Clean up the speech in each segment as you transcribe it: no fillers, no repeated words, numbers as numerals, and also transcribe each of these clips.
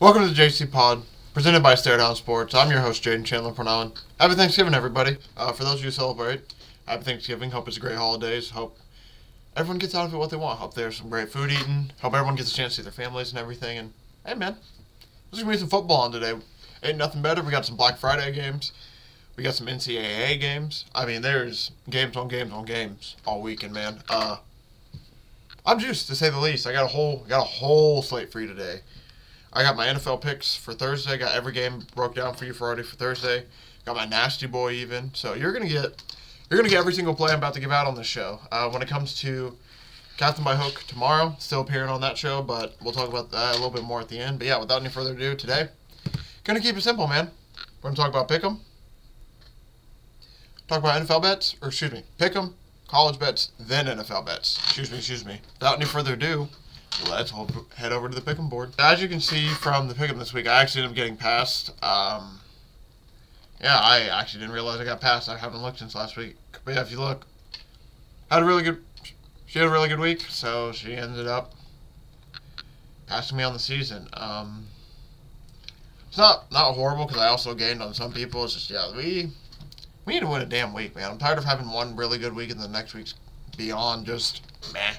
Welcome to the JCPod, presented by Stare Down Sports. I'm your host, Jaden Chandler Pornellin. Happy Thanksgiving, everybody. For those of you who celebrate, happy Thanksgiving. Hope it's a great holidays. Hope everyone gets out of it what they want. Hope there's some great food eaten. Hope everyone gets a chance to see their families and everything. And, hey, man, there's going to be some football on today. Ain't nothing better. We got some Black Friday games. We got some NCAA games. I mean, there's games on games on games all weekend, man. I'm juiced, to say the least. I got a whole slate for you today. I got my NFL picks for Thursday. Got every game broke down for you for Thursday. Got my nasty boy even. So you're gonna get every single play I'm about to give out on this show. When it comes to Captain by Hook tomorrow, still appearing on that show, but we'll talk about that a little bit more at the end. But yeah, without any further ado, today gonna keep it simple, man. We're gonna talk about Pickem. Talk about NFL bets, Pickem, college bets, then NFL bets. Excuse me. Without any further ado, let's head over to the Pickem board. As you can see from the Pickem this week, I actually ended up getting passed. I actually didn't realize I got passed. I haven't looked since last week. But yeah, if you look, she had a really good week, so she ended up passing me on the season. It's not horrible because I also gained on some people. It's just, we need to win a damn week, man. I'm tired of having one really good week and the next week's beyond just meh.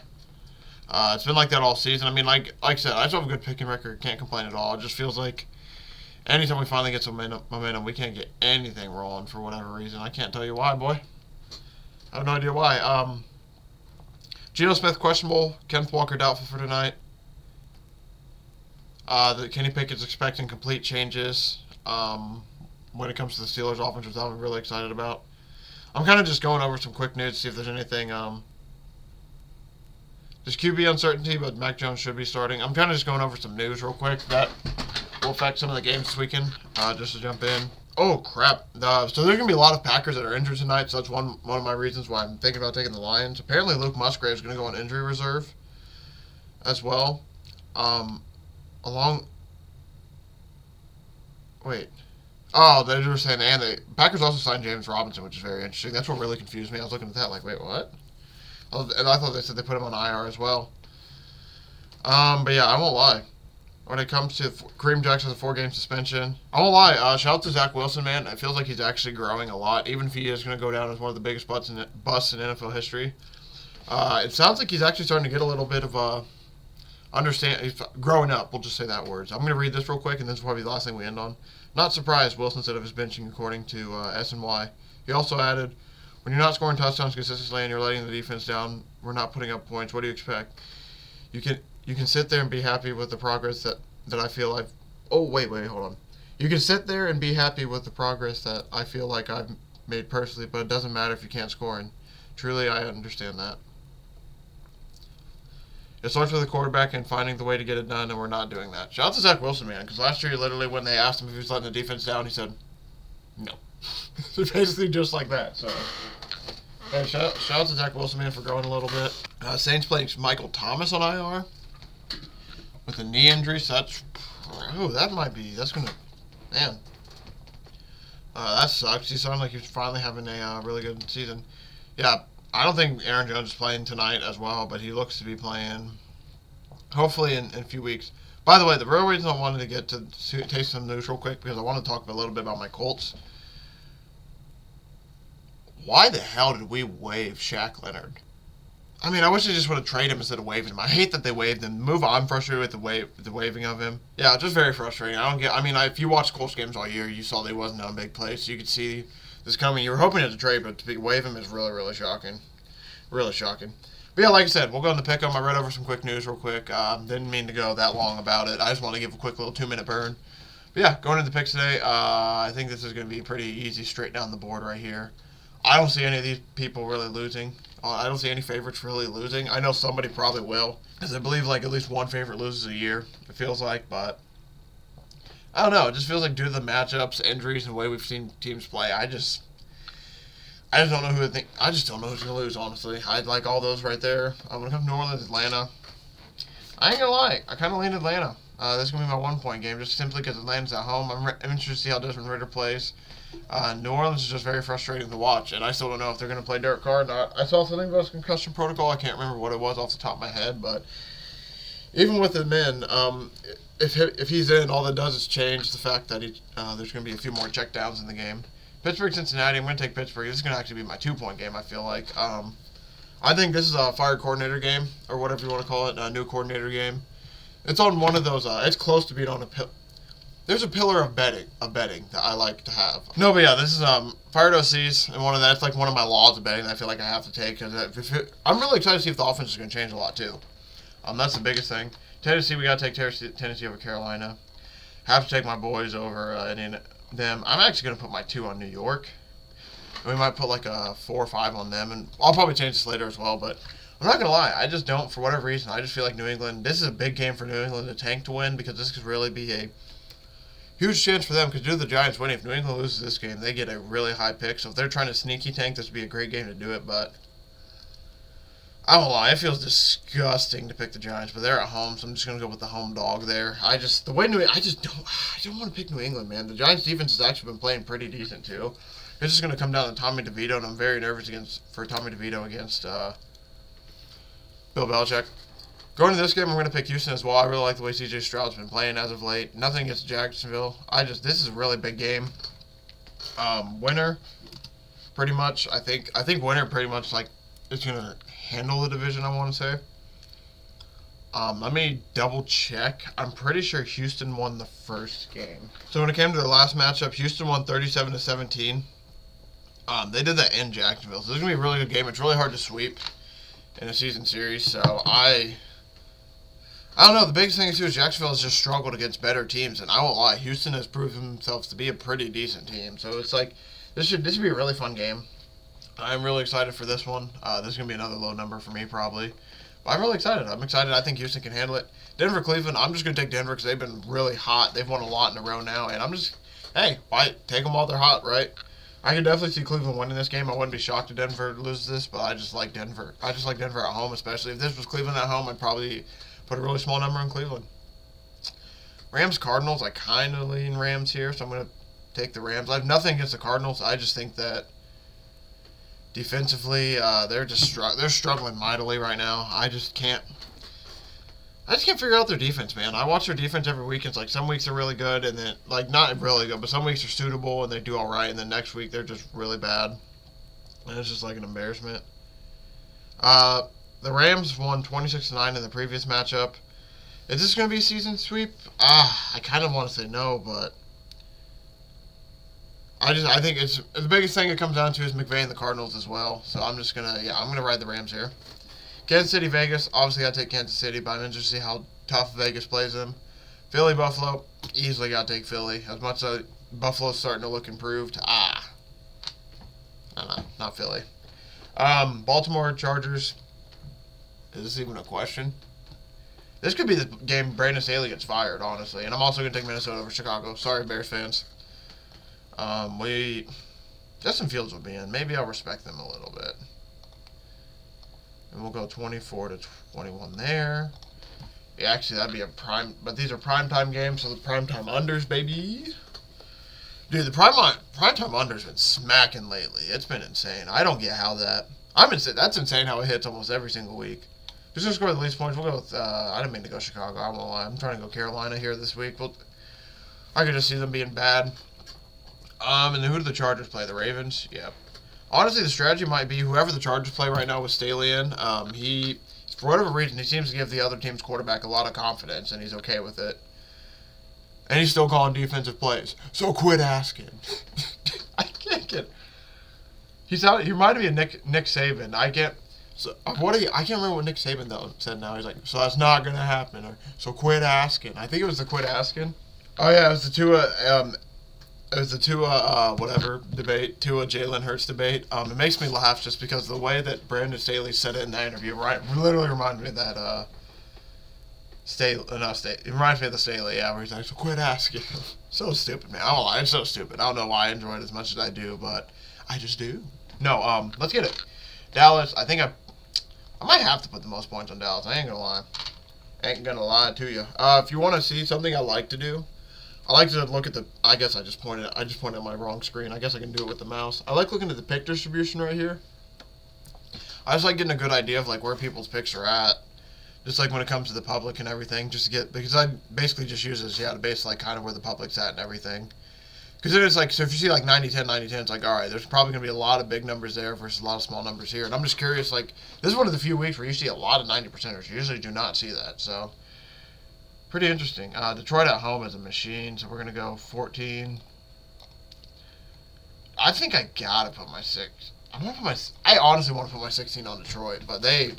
It's been like that all season. I mean, like I said, I still have a good Pickem record. Can't complain at all. It just feels like anytime we finally get some momentum, we can't get anything rolling for whatever reason. I can't tell you why, boy. I have no idea why. Geno Smith questionable. Kenneth Walker doubtful for tonight. The Kenny Pickett's expecting complete changes when it comes to the Steelers' offense, which I'm really excited about. I'm kind of just going over some quick news to see if there's anything. There's QB uncertainty, but Mac Jones should be starting. I'm kind of just going over some news real quick that will affect some of the games this weekend, just to jump in. Oh, crap. So there's going to be a lot of Packers that are injured tonight, so that's one of my reasons why I'm thinking about taking the Lions. Apparently, Luke Musgrave is going to go on injury reserve as well. They were saying, the Packers also signed James Robinson, which is very interesting. That's what really confused me. I was looking at that like, wait, what? And I thought they said they put him on IR as well. But yeah, I won't lie. When it comes to Kareem Jackson's a 4-game suspension, I won't lie. Shout out to Zach Wilson, man. It feels like he's actually growing a lot, even if he is going to go down as one of the biggest busts in NFL history. It sounds like he's actually starting to get a little bit of he's growing up. We'll just say that word. So I'm going to read this real quick, and this will probably be the last thing we end on. Not surprised, Wilson said of his benching, according to SNY. He also added, when you're not scoring touchdowns consistently and you're letting the defense down, we're not putting up points. What do you expect? You can sit there and be happy with the progress that I feel I've... Oh, wait, hold on. You can sit there and be happy with the progress that I feel like I've made personally, but it doesn't matter if you can't score. And truly, I understand that. It starts with the quarterback and finding the way to get it done, and we're not doing that. Shout out to Zach Wilson, man, because last year, literally, when they asked him if he was letting the defense down, he said, no. So basically just like that. So, hey, shout out to Zach Wilson, man, for growing a little bit. Saints playing Michael Thomas on IR with a knee injury. So that's gonna, man. That sucks. He sounded like he was finally having a really good season. Yeah, I don't think Aaron Jones is playing tonight as well, but he looks to be playing. Hopefully in a few weeks. By the way, the real reason I wanted to get to taste some news real quick because I want to talk a little bit about my Colts. Why the hell did we waive Shaq Leonard? I mean, I wish they just would have traded him instead of waiving him. I hate that they waived him. I'm frustrated with the waiving of him. Yeah, just very frustrating. If you watched Colts games all year, you saw they wasn't on a big play, so you could see this coming. You were hoping it's a trade, but to waive him is really, really shocking. Really shocking. But yeah, like I said, we'll go into Pickem. I read over some quick news real quick. Didn't mean to go that long about it. I just want to give a quick little 2-minute burn. But yeah, going into the picks today, I think this is going to be pretty easy, straight down the board right here. I don't see any of these people really losing. I don't see any favorites really losing. I know somebody probably will, because I believe like at least one favorite loses a year, it feels like, but I don't know. It just feels like due to the matchups, injuries, and the way we've seen teams play, I just don't know who to think. I just don't know who's going to lose, honestly. I'd like all those right there. I'm going to have New Orleans, Atlanta. I ain't going to lie. I kind of lean Atlanta. This is going to be my 1-point game, just simply because Atlanta's at home. I'm interested to see how Desmond Ridder plays. New Orleans is just very frustrating to watch, and I still don't know if they're going to play Derek Carr or not. I saw something about concussion protocol. I can't remember what it was off the top of my head, but even with the men, if he's in, all that does is change the fact that there's going to be a few more checkdowns in the game. Pittsburgh, Cincinnati. I'm going to take Pittsburgh. This is going to actually be my 2-point game, I feel like. I think this is a fire coordinator game, or whatever you want to call it, a new coordinator game. It's on one of those, it's close to being on there's a pillar of betting that I like to have. No, but yeah, this is Fire OCs, and that's like one of my laws of betting that I feel like I have to take. Cause I'm really excited to see if the offense is going to change a lot, too. That's the biggest thing. Tennessee, we got to take Tennessee over Carolina. Have to take my boys over them. I'm actually going to put my 2 on New York. We might put like a 4 or 5 on them, and I'll probably change this later as well, but I'm not going to lie. I just don't, for whatever reason, I just feel like New England, this is a big game for New England to tank to win, because this could really be a huge chance for them, because due to the Giants winning, if New England loses this game, they get a really high pick, so if they're trying to sneaky tank, this would be a great game to do it, but I won't lie, it feels disgusting to pick the Giants, but they're at home, so I'm just going to go with the home dog there. I don't want to pick New England, man. The Giants defense has actually been playing pretty decent, too. It's just going to come down to Tommy DeVito, and I'm very nervous for Tommy DeVito against Bill Belichick. Going to this game, I'm going to pick Houston as well. I really like the way C.J. Stroud's been playing as of late. Nothing against Jacksonville. This is a really big game. Winner, pretty much. I think winner pretty much like is going to handle the division, I want to say. Let me double check. I'm pretty sure Houston won the first game. So when it came to the last matchup, Houston won 37-17. They did that in Jacksonville. So this is going to be a really good game. It's really hard to sweep in a season series. So I don't know. The biggest thing too is Jacksonville has just struggled against better teams, and I won't lie, Houston has proven themselves to be a pretty decent team. So it's like this should be a really fun game. I'm really excited for this one. This is gonna be another low number for me probably, but I'm really excited. I'm excited. I think Houston can handle it. Denver, Cleveland. I'm just gonna take Denver because they've been really hot. They've won a lot in a row now, and why take them while they're hot, right? I can definitely see Cleveland winning this game. I wouldn't be shocked if Denver loses this, but I just like Denver. I just like Denver at home, especially if this was Cleveland at home. I'd probably put a really small number in Cleveland. Rams, Cardinals. I kind of lean Rams here, so I'm going to take the Rams. I have nothing against the Cardinals. I just think that defensively, they're struggling mightily right now. I just can't figure out their defense, man. I watch their defense every week. It's like some weeks they're really good, and then like not really good, but some weeks are suitable and they do all right, and then next week they're just really bad, and it's just like an embarrassment. The Rams won 26-9 in the previous matchup. Is this going to be a season sweep? I kind of want to say no, but I think it's the biggest thing it comes down to is McVay and the Cardinals as well. So I'm gonna ride the Rams here. Kansas City, Vegas. Obviously, got to take Kansas City, but I'm interested to see how tough Vegas plays them. Philly, Buffalo. Easily got to take Philly. As much as Buffalo's starting to look improved. Not Philly. Baltimore, Chargers. Is this even a question? This could be the game Brandon Staley gets fired, honestly. And I'm also going to take Minnesota over Chicago. Sorry, Bears fans. Justin Fields will be in. Maybe I'll respect them a little bit. And we'll go 24-21 there. Yeah, actually, that'd be a prime. But these are primetime games, so the primetime unders, baby. Dude, the primetime unders been smacking lately. It's been insane. I don't get how that. That's insane how it hits almost every single week. Who's going to score the least points? We'll go with. I didn't mean to go Chicago. I won't lie. I'm trying to go Carolina here this week. I could just see them being bad. And then who do the Chargers play? The Ravens? Yep. Honestly, the strategy might be whoever the Chargers play right now with Staley in. For whatever reason, he seems to give the other team's quarterback a lot of confidence, and he's okay with it. And he's still calling defensive plays. So quit asking. I can't get. He reminded me of Nick Saban. I can't remember what Nick Saban though said now. He's like, so that's not gonna happen, or so quit asking. I think it was the quit asking. Oh yeah, it was the Tua debate, Tua Jalen Hurts debate. It makes me laugh just because the way that Brandon Staley said it in that interview, right, literally reminded me of that it reminds me of the Staley, where he's like, so quit asking. So stupid, man. I don't lie, it's so stupid. I don't know why I enjoy it as much as I do, but I just do. No, let's get it. Dallas, I think I might have to put the most points on Dallas. I ain't gonna lie to you. If you want to see something I like to do, I like to look at I just pointed at my wrong screen. I guess I can do it with the mouse. I like looking at the pick distribution right here. I just like getting a good idea of like where people's picks are at Just like when it comes to the public and everything, just to get, because I basically just use this, to base like kind of where the public's at and everything. Because it is like, so if you see like 90-10, 90-10, it's like, all right, there's probably going to be a lot of big numbers there versus a lot of small numbers here. And I'm just curious, like, this is one of the few weeks where you see a lot of 90%ers. You usually do not see that, so pretty interesting. Detroit at home is a machine, so we're going to go 14. I think I got to put my 6. I honestly want to put my 16 on Detroit, but I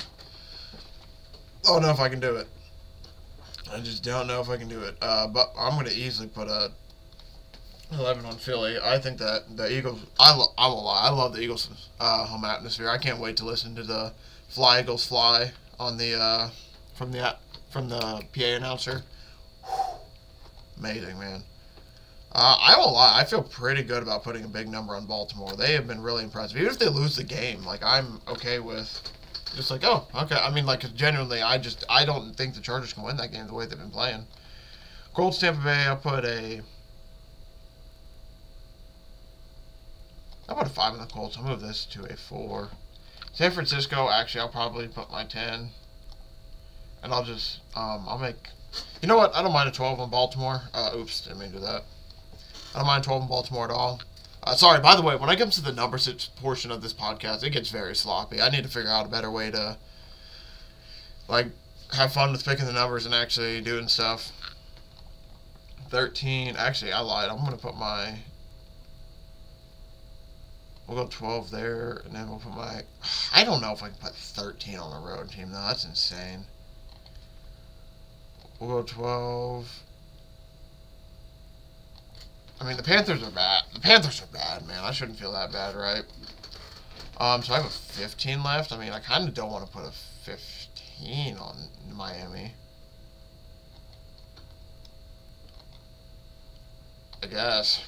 don't know if I can do it. I just don't know if I can do it. But I'm going to easily put a 11 on Philly. I think that the Eagles, I won't lie, I love the Eagles home atmosphere. I can't wait to listen to the Fly Eagles Fly on the from the PA announcer. Whew. Amazing, man. I won't lie, I feel pretty good about putting a big number on Baltimore. They have been really impressive. Even if they lose the game, like, I'm okay with just like, oh, okay. I mean, like, genuinely, I don't think the Chargers can win that game the way they've been playing. Colts, Tampa Bay, I'll put a 5 on the Colts. I'll move this to a 4. San Francisco, actually, I'll probably put my 10. And I'll just, I'll make, you know what? I don't mind a 12 on Baltimore. Oops, didn't mean to do that. I don't mind 12 on Baltimore at all. Sorry, by the way, when I get to the numbers portion of this podcast, it gets very sloppy. I need to figure out a better way to, like, have fun with picking the numbers and actually doing stuff. 13, actually, I lied. I'm going to put my, we'll go 12 there, and then we'll put my, I don't know if I can put 13 on the road team, though. That's insane. We'll go 12. I mean, the Panthers are bad. The Panthers are bad, man. I shouldn't feel that bad, right? So I have a 15 left. I mean, I kind of don't want to put a 15 on Miami. I guess.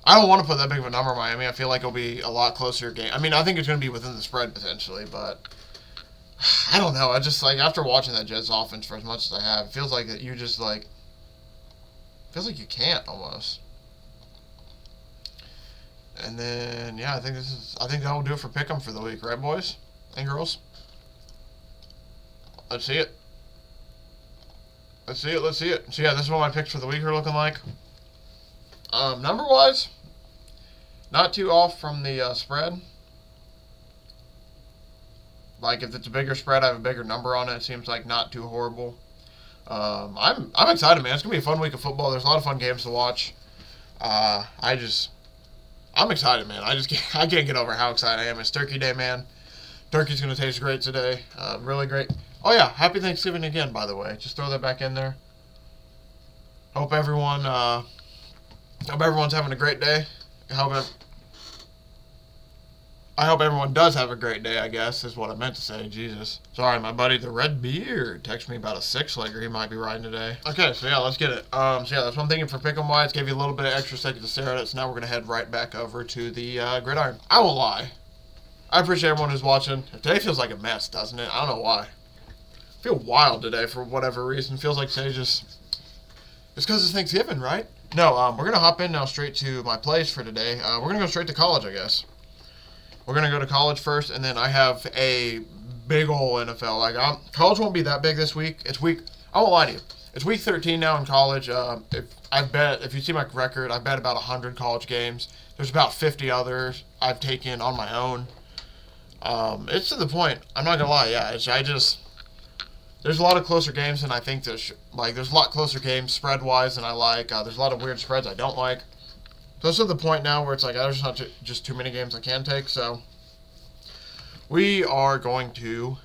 I don't want to put that big of a number on Miami. I feel like it'll be a lot closer game. I mean, I think it's going to be within the spread, potentially, but I don't know. I just, like, after watching that Jets offense for as much as I have, it feels like that you just, like, feels like you can't, almost. And then, yeah, I think that will do it for Pickem for the week, right, boys and girls? Let's see it. Let's see it. So, yeah, this is what my picks for the week are looking like. Number-wise, not too off from the spread. Like, if it's a bigger spread, I have a bigger number on it. It seems like not too horrible. I'm excited, man. It's gonna be a fun week of football. There's a lot of fun games to watch. I'm excited, man. I can't get over how excited I am. It's Turkey Day, man. Turkey's gonna taste great today. Really great. Oh yeah, happy Thanksgiving again, by the way. Just throw that back in there. Hope everyone's having a great day. I hope everyone does have a great day, I guess, is what I meant to say. Jesus. Sorry, my buddy, the Red Beard, texted me about a 6-legger he might be riding today. Okay, so yeah, let's get it. So yeah, that's what I'm thinking for Pickem-wise. Gave you a little bit of extra second to stare at it, so now we're going to head right back over to the gridiron. I won't lie. I appreciate everyone who's watching. Today feels like a mess, doesn't it? I don't know why. I feel wild today for whatever reason. Feels like today just... It's because it's Thanksgiving, right? No, we're going to hop in now straight to my plays for today. We're going to go straight to college, I guess. We're going to go to college first, and then I have a big ol' NFL. Like, college won't be that big this week. I won't lie to you. It's week 13 now in college. If you see my record, I bet about 100 college games. There's about 50 others I've taken on my own. It's to the point, I'm not going to lie, yeah. There's a lot of closer games than I think there's a lot closer games spread-wise than I like. There's a lot of weird spreads I don't like. So it's to the point now where it's like there's not just too many games I can take. So we are going to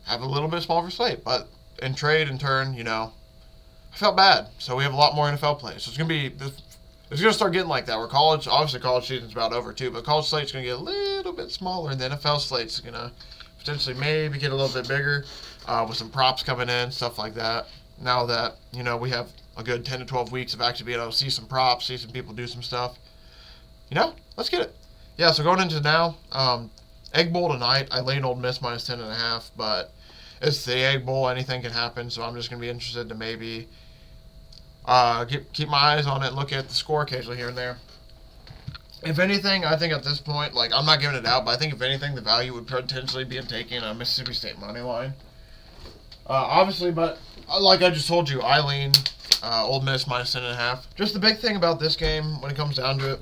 have a little bit smaller slate. But in trade, in turn, I felt bad. So we have a lot more NFL plays. So it's going to start getting like that. Where college season's about over too. But college slate's going to get a little bit smaller. And the NFL slate's going to potentially maybe get a little bit bigger with some props coming in, stuff like that. Now that, we have a good 10 to 12 weeks of actually being able to see some props, see some people do some stuff. Let's get it. Yeah, so going into now, Egg Bowl tonight, I laid Ole Miss minus 10.5, but it's the Egg Bowl, anything can happen, so I'm just going to be interested to maybe keep my eyes on it and look at the score occasionally here and there. If anything, I think at this point, I'm not giving it out, but I think if anything, the value would potentially be in taking a Mississippi State money line. Obviously, but like I just told you, I lean Ole Miss minus 10.5. Just the big thing about this game when it comes down to it,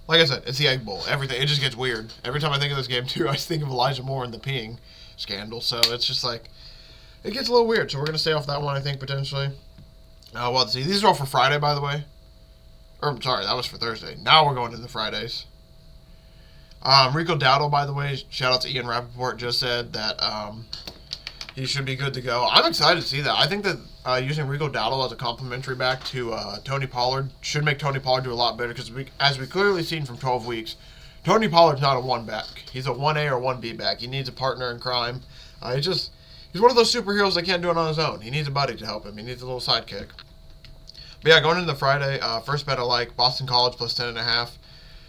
like I said, it's the Egg Bowl. Everything, it just gets weird. Every time I think of this game, too, I think of Elijah Moore and the peeing scandal. So it's just like, it gets a little weird. So we're going to stay off that one, I think, potentially. Well, let's see. These are all for Friday, by the way. Or, I'm sorry, that was for Thursday. Now we're going to the Fridays. Rico Dowdle, by the way, shout out to Ian Rappaport, just said that he should be good to go. I'm excited to see that. I think that using Rico Dowdle as a complimentary back to Tony Pollard should make Tony Pollard do a lot better because, as we clearly seen from 12 weeks, Tony Pollard's not a one back. He's a 1A or 1B back. He needs a partner in crime. He's one of those superheroes that can't do it on his own. He needs a buddy to help him. He needs a little sidekick. But yeah, going into the Friday, first bet I like Boston College plus 10.5.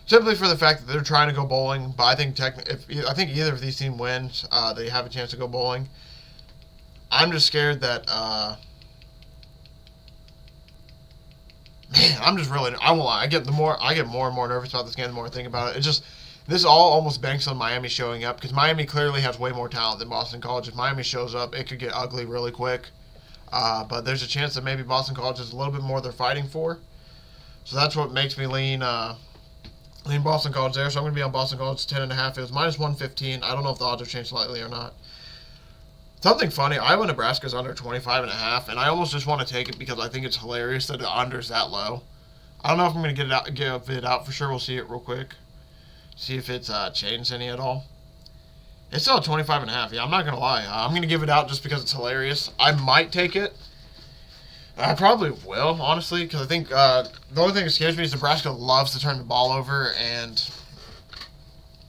Simply for the fact that they're trying to go bowling. But I think either of these teams wins, they have a chance to go bowling. I'm just scared that, man, I'm just really, I won't lie, I get more and more nervous about this game the more I think about it. It's just, this all almost banks on Miami showing up, because Miami clearly has way more talent than Boston College. If Miami shows up, it could get ugly really quick. But there's a chance that maybe Boston College is a little bit more they're fighting for. So that's what makes me lean Boston College there. So I'm going to be on Boston College 10.5. It was minus 115. I don't know if the odds have changed slightly or not. Something funny, Iowa Nebraska's under 25.5, and I almost just want to take it because I think it's hilarious that the under's that low. I don't know if I'm going to give it out for sure. We'll see it real quick. See if it's changed any at all. It's still at 25.5. Yeah, I'm not going to lie. I'm going to give it out just because it's hilarious. I might take it. I probably will, honestly, because I think the only thing that scares me is Nebraska loves to turn the ball over, and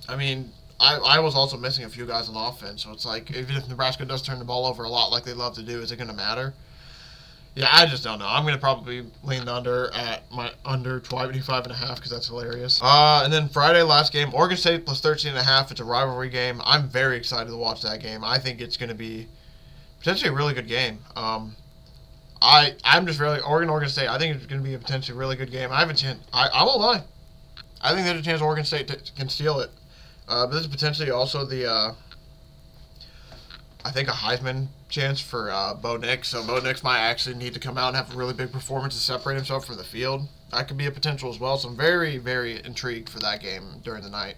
I mean, I was also missing a few guys on offense, so it's like, even if Nebraska does turn the ball over a lot like they love to do, is it going to matter? Yeah, I just don't know. I'm going to probably lean under at my under 25.5 because that's hilarious. And then Friday, last game, Oregon State plus 13.5. It's a rivalry game. I'm very excited to watch that game. I think it's going to be potentially a really good game. I'm just really, Oregon State, I think it's going to be a potentially really good game. I won't lie. I think there's a chance Oregon State can steal it. But this is potentially also the, I think, a Heisman chance for Bo Nix. So Bo Nix might actually need to come out and have a really big performance to separate himself from the field. That could be a potential as well. So I'm very, very intrigued for that game during the night.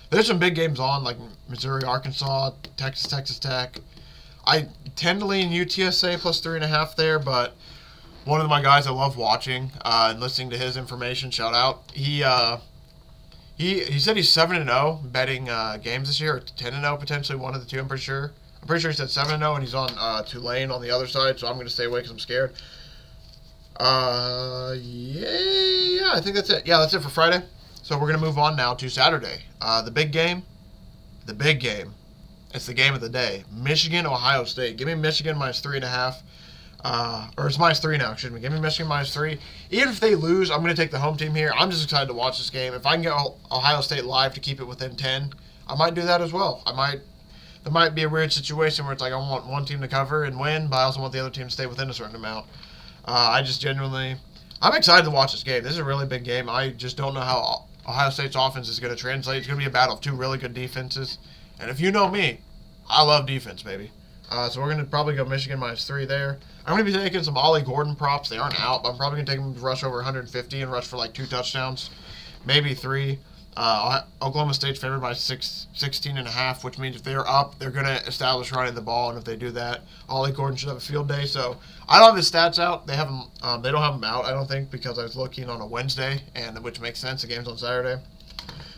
There's some big games on, like Missouri, Arkansas, Texas Tech. I tend to lean UTSA plus 3.5 there, but one of my guys I love watching and listening to his information, shout out, He said he's 7-0 betting games this year, or 10-0 potentially, one of the two. I'm pretty sure. I'm pretty sure he said 7-0, and he's on Tulane on the other side. So I'm going to stay away because I'm scared. Yeah, I think that's it. Yeah, that's it for Friday. So we're going to move on now to Saturday. The big game. It's the game of the day. Michigan, Ohio State. Give me Michigan minus 3.5. Or it's minus 3 now, excuse me. Give me Michigan minus 3. Even if they lose, I'm going to take the home team here. I'm just excited to watch this game. If I can get Ohio State live to keep it within 10, I might do that as well. There might be a weird situation where it's like I want one team to cover and win, but I also want the other team to stay within a certain amount. I'm excited to watch this game. This is a really big game. I just don't know how Ohio State's offense is going to translate. It's going to be a battle of two really good defenses. And if you know me, I love defense, baby. So we're going to probably go Michigan minus 3 there. I'm going to be taking some Ollie Gordon props. They aren't out, but I'm probably going to take him to rush over 150 and rush for like 2 touchdowns, maybe 3. Oklahoma State's favored by 16.5, which means if they're up, they're going to establish running the ball, and if they do that, Ollie Gordon should have a field day. So I don't have his stats out. They don't have them out, I don't think, because I was looking on a Wednesday, and which makes sense. The game's on Saturday.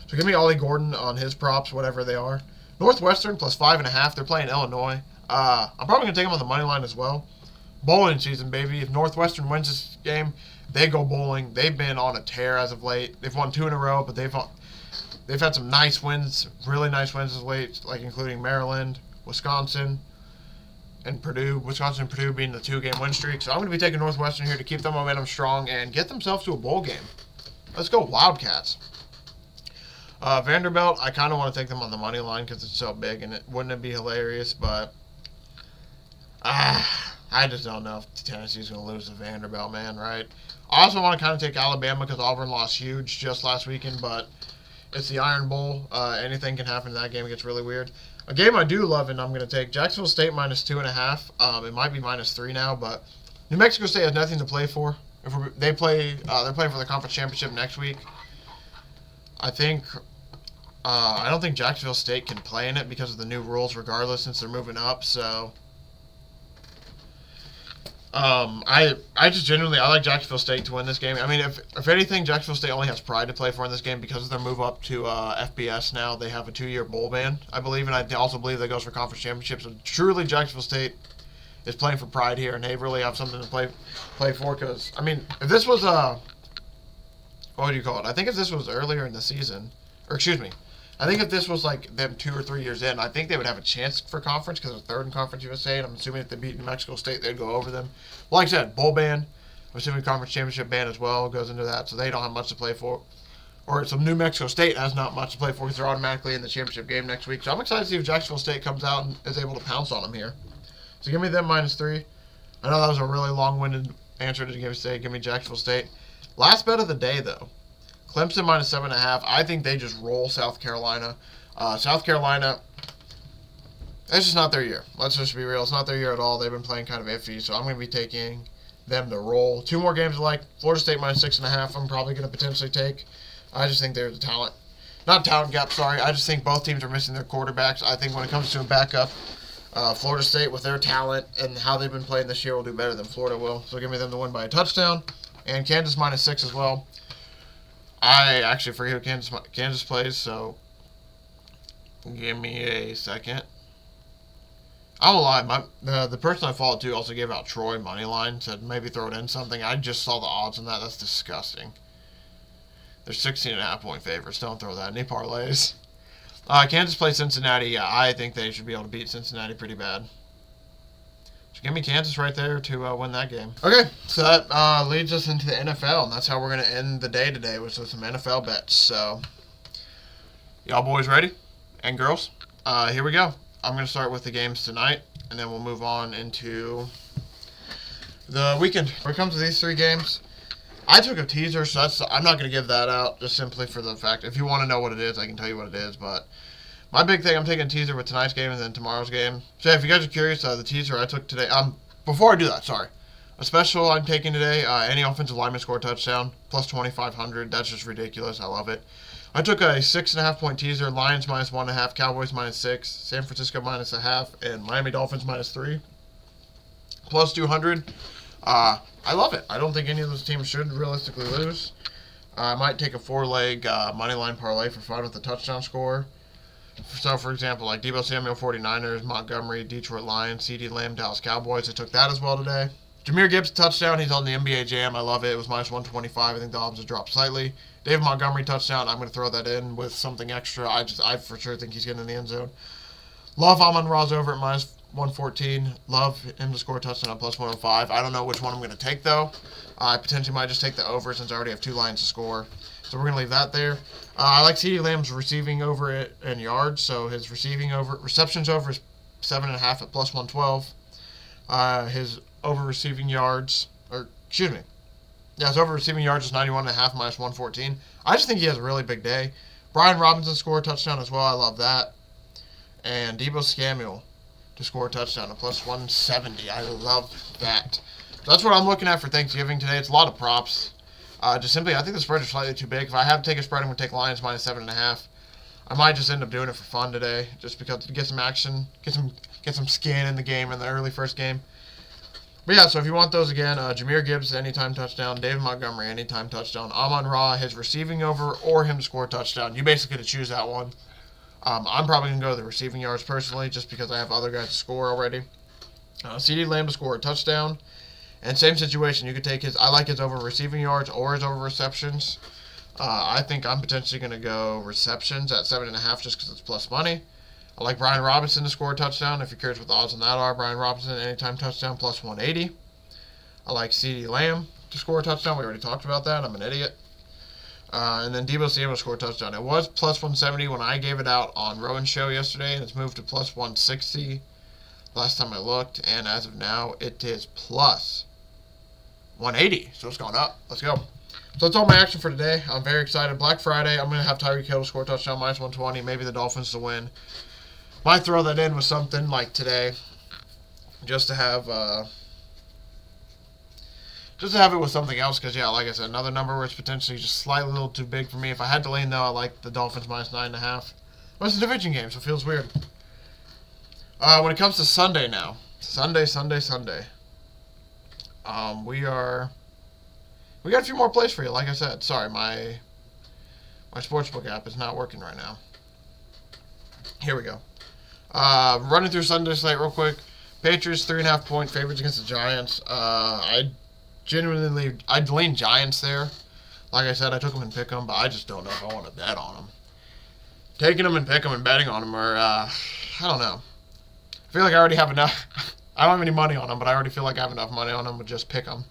So give me Ollie Gordon on his props, whatever they are. Northwestern plus 5.5. They're playing Illinois. I'm probably going to take them on the money line as well. Bowling season, baby. If Northwestern wins this game, they go bowling. They've been on a tear as of late. They've won 2 in a row, but they've had some nice wins, really nice wins as of late, like including Maryland, Wisconsin, and Purdue. Wisconsin and Purdue being the 2-game win streak. So I'm going to be taking Northwestern here to keep their momentum strong and get themselves to a bowl game. Let's go Wildcats. Vanderbilt, I kind of want to take them on the money line because it's so big, and wouldn't it be hilarious? But I just don't know if Tennessee's going to lose to Vanderbilt, man, right? I also want to kind of take Alabama because Auburn lost huge just last weekend, but It's the Iron Bowl. Anything can happen in that game. It gets really weird. A game I do love, and I'm going to take Jacksonville State -2.5. It might be -3 now, but New Mexico State has nothing to play for. They're playing for the conference championship next week. I don't think Jacksonville State can play in it because of the new rules, regardless, since they're moving up. So, I just genuinely I like Jacksonville State to win this game. I mean, if anything, Jacksonville State only has pride to play for in this game because of their move up to FBS now. They have a 2-year bowl ban, I believe, and I also believe that goes for conference championships. So truly, Jacksonville State is playing for pride here, and they really have something to play for. Because I mean, if this was what do you call it? I think if this was earlier in the season, or excuse me, I think if this was like them 2 or 3 years in, I think they would have a chance for conference because they're third in Conference USA, and I'm assuming if they beat New Mexico State, they'd go over them. Well, like I said, bowl ban. I'm assuming conference championship ban as well goes into that, so they don't have much to play for. Or some New Mexico State has not much to play for because they're automatically in the championship game next week. So I'm excited to see if Jacksonville State comes out and is able to pounce on them here. So give me them -3. I know that was a really long-winded answer to give me Jacksonville State. Last bet of the day, though. Clemson -7.5. I think they just roll South Carolina. South Carolina, it's just not their year. Let's just be real. It's not their year at all. They've been playing kind of iffy, so I'm going to be taking them to roll. 2 more games like Florida State -6.5. I'm probably going to potentially take. I just think there's a talent. Not talent gap, sorry. I just think both teams are missing their quarterbacks. I think when it comes to a backup, Florida State, with their talent and how they've been playing this year, will do better than Florida will. So give me them to win by a touchdown. And Kansas -6 as well. I actually forget who Kansas plays, so give me a second. I won't lie, the person I followed too also gave out Troy money line, said maybe throw it in something. I just saw the odds on that. That's disgusting. They're 16.5-point favorites. Don't throw that. Any parlays. Kansas plays Cincinnati. Yeah, I think they should be able to beat Cincinnati pretty bad. So give me Kansas right there to win that game. Okay, so that leads us into the NFL, and that's how we're going to end the day today, with some NFL bets. So, y'all boys ready? And girls? Here we go. I'm going to start with the games tonight, and then we'll move on into the weekend. When it comes to these 3 games, I took a teaser, so I'm not going to give that out, just simply for the fact, if you want to know what it is, I can tell you what it is, but my big thing, I'm taking a teaser with tonight's game and then tomorrow's game. So if you guys are curious, the teaser I took today, before I do that, sorry, a special I'm taking today, any offensive lineman score a touchdown, plus 2,500, that's just ridiculous, I love it. I took a 6.5-point teaser, Lions -1.5, Cowboys -6, San Francisco -0.5, and Miami Dolphins -3, plus 200. I love it. I don't think any of those teams should realistically lose. I might take a 4-leg money line parlay for fun with a touchdown score. So, for example, like Deebo Samuel, 49ers, Montgomery, Detroit Lions, CeeDee Lamb, Dallas Cowboys. I took that as well today. Jahmyr Gibbs, touchdown. He's on the NBA Jam. I love it. It was -125. I think the odds have dropped slightly. David Montgomery, touchdown. I'm going to throw that in with something extra. I for sure think he's getting in the end zone. Love Amon-Ra's over at -114. Love him to score a touchdown at plus 105. I don't know which one I'm going to take, though. I potentially might just take the over since I already have 2 lines to score. So we're going to leave that there. I like CeeDee Lamb's receiving over in yards. So his receptions over is 7.5 at plus 112. His over receiving yards, his over receiving yards is 91.5 -114. I just think he has a really big day. Brian Robinson scored a touchdown as well. I love that. And Deebo Samuel to score a touchdown at plus 170. I love that. So that's what I'm looking at for Thanksgiving today. It's a lot of props. Just simply, I think the spreads are slightly too big. If I have to take a spread, I'm going to take Lions -7.5. I might just end up doing it for fun today, just because to get some action, get some skin in the game in the early first game. But yeah, so if you want those again, Jahmyr Gibbs, anytime touchdown. David Montgomery, anytime touchdown. Amon-Ra, his receiving over, or him to score a touchdown. You basically get to choose that one. I'm probably going to go the receiving yards personally, just because I have other guys to score already. CeeDee Lamb to score a touchdown. And same situation, you could take I like his over receiving yards or his over receptions. I think I'm potentially going to go receptions at 7.5 just because it's plus money. I like Brian Robinson to score a touchdown. If you're curious what the odds on that are, Brian Robinson, anytime touchdown, plus 180. I like CeeDee Lamb to score a touchdown. We already talked about that. I'm an idiot. And then Deebo Samuel to score a touchdown. It was plus 170 when I gave it out on Rowan's show yesterday, and it's moved to plus 160 last time I looked. And as of now, it is plus 180. So it's gone up. Let's go. So that's all my action for today. I'm very excited. Black Friday, I'm going to have Tyreek Hill score a touchdown, minus 120. Maybe the Dolphins to win. Might throw that in with something like today, just to have it with something else. Because, yeah, like I said, another number where it's potentially just slightly a little too big for me. If I had to lean, though, I like the Dolphins minus 9.5. But it's a division game, so it feels weird. When it comes to Sunday now. Sunday. We got a few more plays for you, like I said. Sorry, my sportsbook app is not working right now. Here we go. Running through Sunday slate real quick. Patriots 3.5 point favorites against the Giants. I'd lean Giants there. Like I said, I took them and pick them, but I just don't know if I want to bet on them. Taking them and pick them and betting on them are, I don't know. I feel like I already have enough. I don't have any money on them, but I already feel like I have enough money on them to just pick them.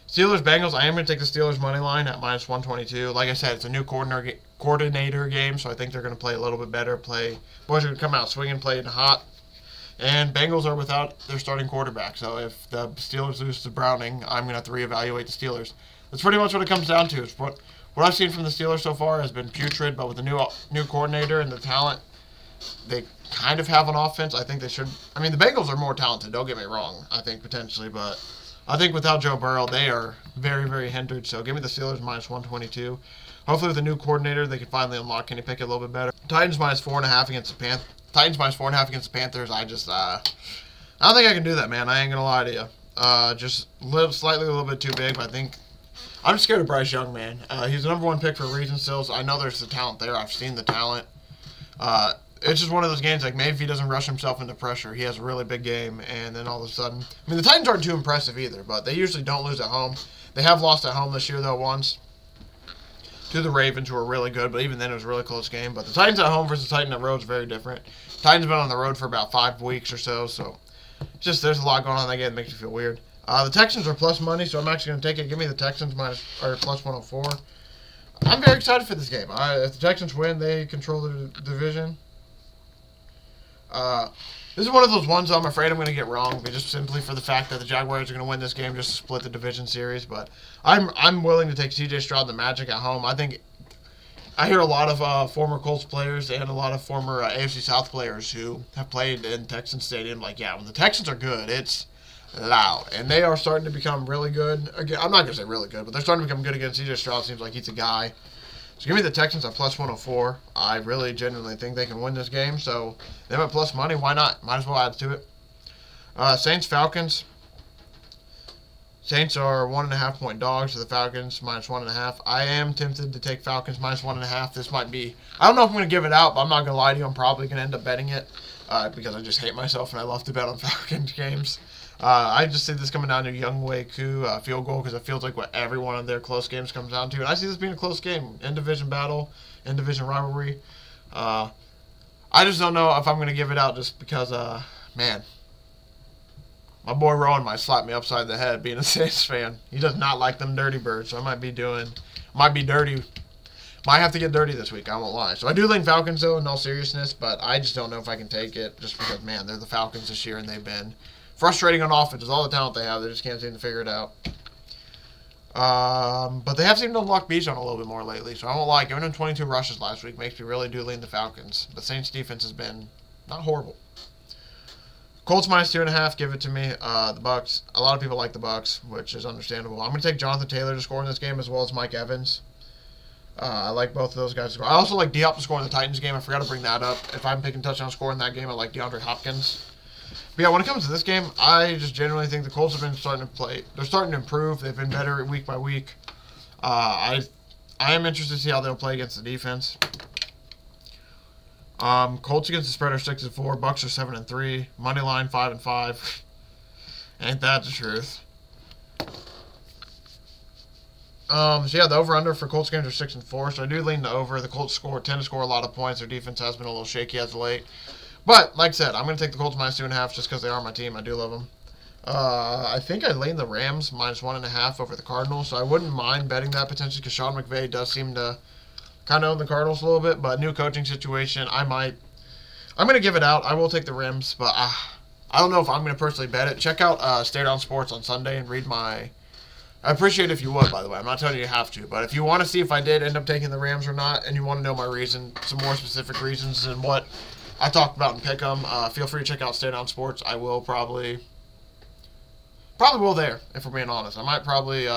Steelers-Bengals, I am going to take the Steelers money line at minus 122. Like I said, it's a new coordinator game, so I think they're going to play a little bit better. Boys are going to come out swinging, playing hot. And Bengals are without their starting quarterback. So if the Steelers lose to Browning, I'm going to have to reevaluate the Steelers. That's pretty much what it comes down to. What I've seen from the Steelers so far has been putrid, but with the new coordinator and the talent they kind of have on offense, I think they should. I mean, the Bengals are more talented, don't get me wrong, I think, potentially, but I think without Joe Burrow, they are very, very hindered. So give me the Steelers minus 122. Hopefully with a new coordinator, they can finally unlock Kenny Pickett a little bit better. Titans minus 4.5 against the Panthers. Panthers. I don't think I can do that, man. I ain't gonna lie to you. Just slightly a little bit too big, but I think I'm scared of Bryce Young, man. He's the number one pick for a reason still. So I know there's the talent there. I've seen the talent. It's just one of those games, like, maybe if he doesn't rush himself into pressure, he has a really big game, and then all of a sudden... I mean, the Titans aren't too impressive either, but they usually don't lose at home. They have lost at home this year, though, once, to the Ravens, who are really good, but even then it was a really close game. But the Titans at home versus the Titans at road is very different. Titans have been on the road for about 5 weeks or so just there's a lot going on in that game that makes you feel weird. The Texans are plus money, so I'm actually going to take it. Give me the Texans plus 104. I'm very excited for this game. If the Texans win, they control the division. This is one of those ones I'm afraid I'm going to get wrong, but just simply for the fact that the Jaguars are going to win this game just to split the division series. But I'm willing to take C.J. Stroud and the Magic at home. I hear a lot of former Colts players and a lot of former AFC South players who have played in Texans Stadium. Like, yeah, when the Texans are good, it's loud, and they are starting to become really good. Again, I'm not going to say really good, but they're starting to become good again. C.J. Stroud seems like he's a guy. So give me the Texans at plus 104. I really genuinely think they can win this game. So them at plus money, why not? Might as well add to it. Saints-Falcons. Saints are 1.5 point dogs to the Falcons, minus 1.5. I am tempted to take Falcons minus 1.5. This might be... I don't know if I'm going to give it out, but I'm not going to lie to you. I'm probably going to end up betting it because I just hate myself and I love to bet on Falcons games. I just see this coming down to Younghoe Koo field goal because it feels like what every one of their close games comes down to. And I see this being a close game. In-division battle, in-division rivalry. I just don't know if I'm going to give it out just because, man, my boy Rowan might slap me upside the head being a Saints fan. He does not like them dirty birds, so I might be dirty. Might have to get dirty this week, I won't lie. So I do lean Falcons, though, in all seriousness, but I just don't know if I can take it just because, man, they're the Falcons this year and they've been frustrating on offense. With all the talent they have, they just can't seem to figure it out. But they have seemed to unlock Bijan a little bit more lately, so I won't lie. Giving them 22 rushes last week makes me really do lean the Falcons. The Saints' defense has been not horrible. Colts minus 2.5, give it to me. The Bucks, a lot of people like the Bucks, which is understandable. I'm going to take Jonathan Taylor to score in this game as well as Mike Evans. I like both of those guys to score. I also like D-Hop to score in the Titans game. I forgot to bring that up. If I'm picking touchdown score in that game, I like DeAndre Hopkins. But yeah, when it comes to this game, I just generally think the Colts have been starting to play. They're starting to improve. They've been better week by week. I am interested to see how they'll play against the defense. Colts against the spread are 6-4. Bucks are 7-3. Money line 5-5. Ain't that the truth? So yeah, the over/under for Colts games are 6-4. So I do lean the over. The Colts tend to score a lot of points. Their defense has been a little shaky as of late. But like I said, I'm going to take the Colts minus 2.5 just because they are my team. I do love them. I think I lean the Rams minus 1.5 over the Cardinals. So I wouldn't mind betting that potentially because Sean McVay does seem to kind of own the Cardinals a little bit. But new coaching situation, I'm going to give it out. I will take the Rams, but I don't know if I'm going to personally bet it. Check out Stare Down Sports on Sunday and read my I appreciate if you would, by the way. I'm not telling you you have to, but if you want to see if I did end up taking the Rams or not, and you want to know my reason, some more specific reasons and what I talked about in Pickem, feel free to check out Stay Down Sports. I will probably will there, if we're being honest. I might probably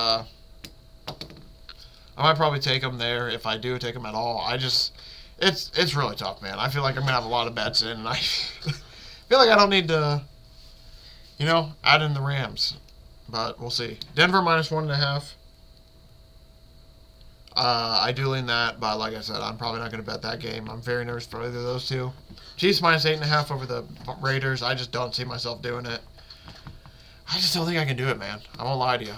take them there if I do take them at all. It's really tough, man. I feel like I'm gonna have a lot of bets in, and I feel like I don't need to, add in the Rams. But we'll see. Denver -1.5. I do lean that, but like I said, I'm probably not going to bet that game. I'm very nervous for either of those two. Chiefs -8.5 over the Raiders. I just don't see myself doing it. I just don't think I can do it, man. I won't lie to you.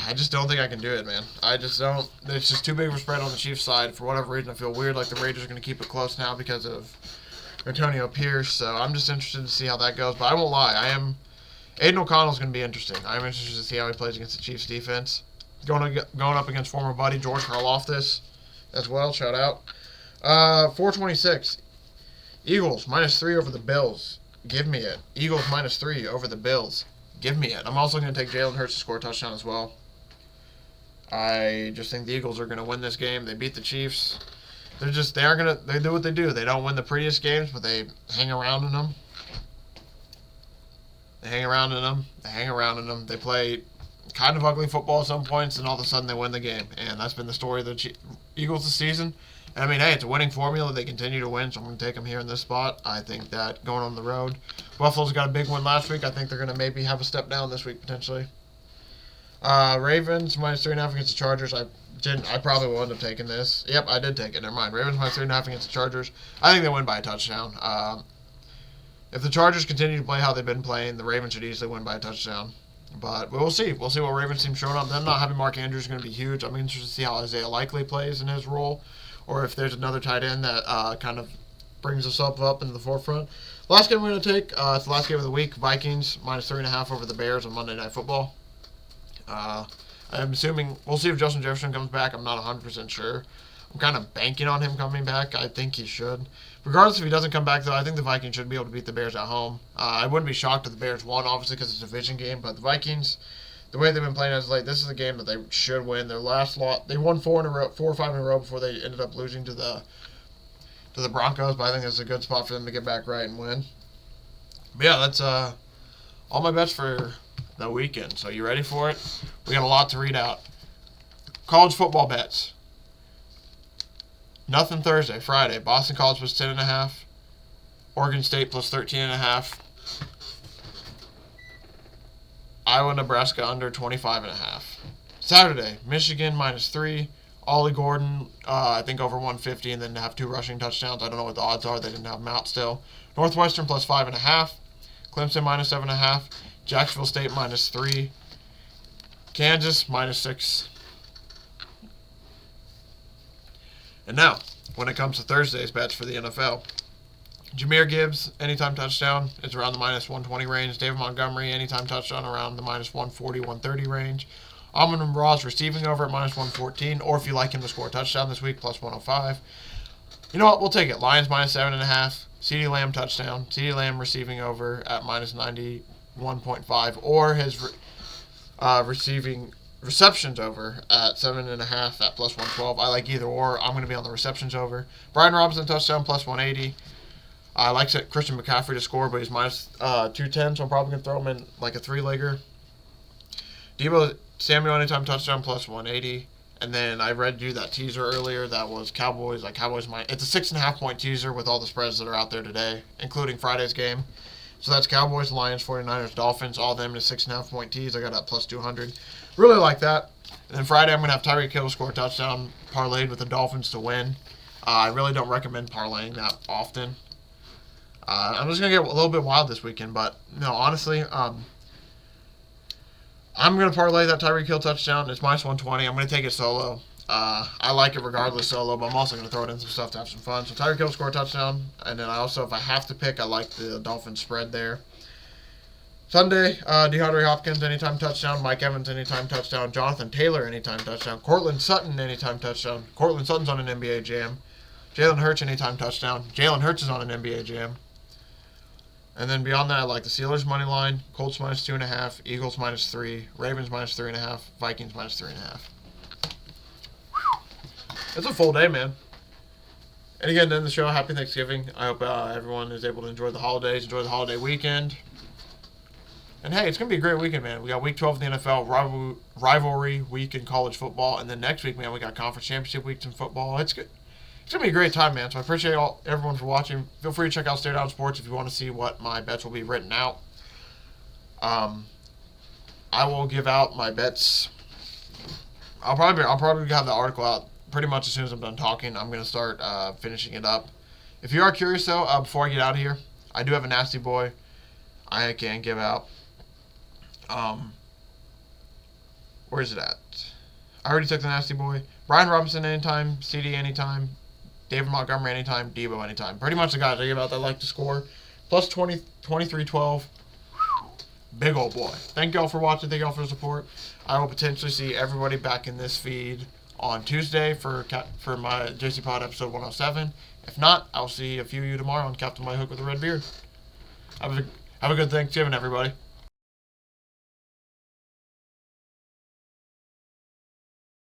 I just don't think I can do it, man. I just don't. It's just too big of a spread on the Chiefs side. For whatever reason, I feel weird like the Raiders are going to keep it close now because of Antonio Pierce, so I'm just interested to see how that goes. But I won't lie, Aiden O'Connell's going to be interesting. I'm interested to see how he plays against the Chiefs defense. Going up against former buddy George Karlaftis as well. Shout out. 426. Eagles -3 over the Bills. Give me it. Eagles -3 over the Bills. Give me it. I'm also going to take Jalen Hurts to score a touchdown as well. I just think the Eagles are going to win this game. They beat the Chiefs. They do what they do. They don't win the prettiest games, but they hang around in them. They play kind of ugly football at some points, and all of a sudden they win the game. And that's been the story of the Eagles this season. And I mean, hey, it's a winning formula. They continue to win, so I'm going to take them here in this spot. I think that going on the road, Buffalo's got a big win last week. I think they're going to maybe have a step down this week potentially. Ravens -3.5 against the Chargers. I probably will end up taking this. Yep, I did take it. Never mind. Ravens -3.5 against the Chargers. I think they win by a touchdown. If the Chargers continue to play how they've been playing, the Ravens should easily win by a touchdown. But we'll see. We'll see what Ravens team showing up. Them not having Mark Andrews is going to be huge. I'm interested to see how Isaiah Likely plays in his role, or if there's another tight end that kind of brings us up into the forefront. Last game we're going to take, it's the last game of the week. Vikings -3.5 over the Bears on Monday Night Football. I'm assuming we'll see if Justin Jefferson comes back. I'm not 100% sure. I'm kind of banking on him coming back. I think he should. Regardless if he doesn't come back, though, I think the Vikings should be able to beat the Bears at home. I wouldn't be shocked if the Bears won, obviously, because it's a division game. But the Vikings, the way they've been playing as of late, this is a game that they should win. Their last lot, they won 4 or 5 in a row before they ended up losing to the Broncos. But I think it's a good spot for them to get back right and win. But yeah, that's all my bets for the weekend. So you ready for it? We got a lot to read out. College football bets. Nothing Thursday. Friday. Boston College plus 10.5. Oregon State plus 13.5. Iowa, Nebraska under 25.5. Saturday. Michigan -3. Ollie Gordon, I think over 150, and then have 2 rushing touchdowns. I don't know what the odds are. They didn't have them out still. Northwestern plus 5.5. Clemson -7.5. Jacksonville State -3. Kansas -6. And now, when it comes to Thursday's bets for the NFL, Jahmyr Gibbs, anytime touchdown, is around the -120 range. David Montgomery, anytime touchdown, around the -140, 130 range. Amon Ross receiving over at -114, or if you like him to score a touchdown this week, plus 105. You know what? We'll take it. Lions -7.5. CeeDee Lamb touchdown. CeeDee Lamb receiving over at -91.5, or his receiving receptions over at 7.5 at plus 112. I like either or. I'm going to be on the receptions over. Brian Robinson touchdown plus 180. I like Christian McCaffrey to score, but he's -210, so I'm probably going to throw him in like a 3-legger. Deebo Samuel anytime touchdown plus 180. And then I read you that teaser earlier that was Cowboys. It's a 6.5 point teaser with all the spreads that are out there today, including Friday's game. So that's Cowboys, Lions, 49ers, Dolphins, all of them in a 6.5 point tease. I got that plus 200. Really like that. And then Friday I'm going to have Tyreek Hill score a touchdown, parlayed with the Dolphins to win. I really don't recommend parlaying that often. I'm just going to get a little bit wild this weekend, but no, honestly, I'm going to parlay that Tyreek Hill touchdown. It's -120. I'm going to take it solo. I like it regardless solo, but I'm also going to throw it in some stuff to have some fun. So Tyreek Hill score a touchdown. And then I also, if I have to pick, I like the Dolphins spread there. Sunday, DeAndre Hopkins, anytime touchdown. Mike Evans, anytime touchdown. Jonathan Taylor, anytime touchdown. Cortland Sutton, anytime touchdown. Cortland Sutton's on an NBA jam. Jalen Hurts, anytime touchdown. Jalen Hurts is on an NBA jam. And then beyond that, I like the Steelers money line, Colts -2.5, Eagles -3, Ravens -3.5, Vikings -3.5. It's a full day, man. And again, to end the show, happy Thanksgiving. I hope everyone is able to enjoy the holidays, enjoy the holiday weekend. And hey, it's going to be a great weekend, man. We got week 12 in the NFL, rivalry week in college football, and then next week, man, we got conference championship weeks in football. It's good. It's going to be a great time, man. So I appreciate everyone for watching. Feel free to check out Stare Down Sports if you want to see what my bets will be written out. I will give out my bets. I'll probably have the article out pretty much as soon as I'm done talking. I'm going to start finishing it up. If you are curious, though, before I get out of here, I do have a nasty boy I can give out. Where is it at? I already took the nasty boy. Brian Robinson anytime, CD anytime, David Montgomery anytime, Debo anytime. Pretty much the guys I give out that like to score. Plus 23-12. Big old boy. Thank y'all for watching. Thank y'all for the support. I will potentially see everybody back in this feed on Tuesday for my JCPod episode 107. If not, I'll see a few of you tomorrow on Captain My Hook with a Red Beard. Have a good Thanksgiving, everybody.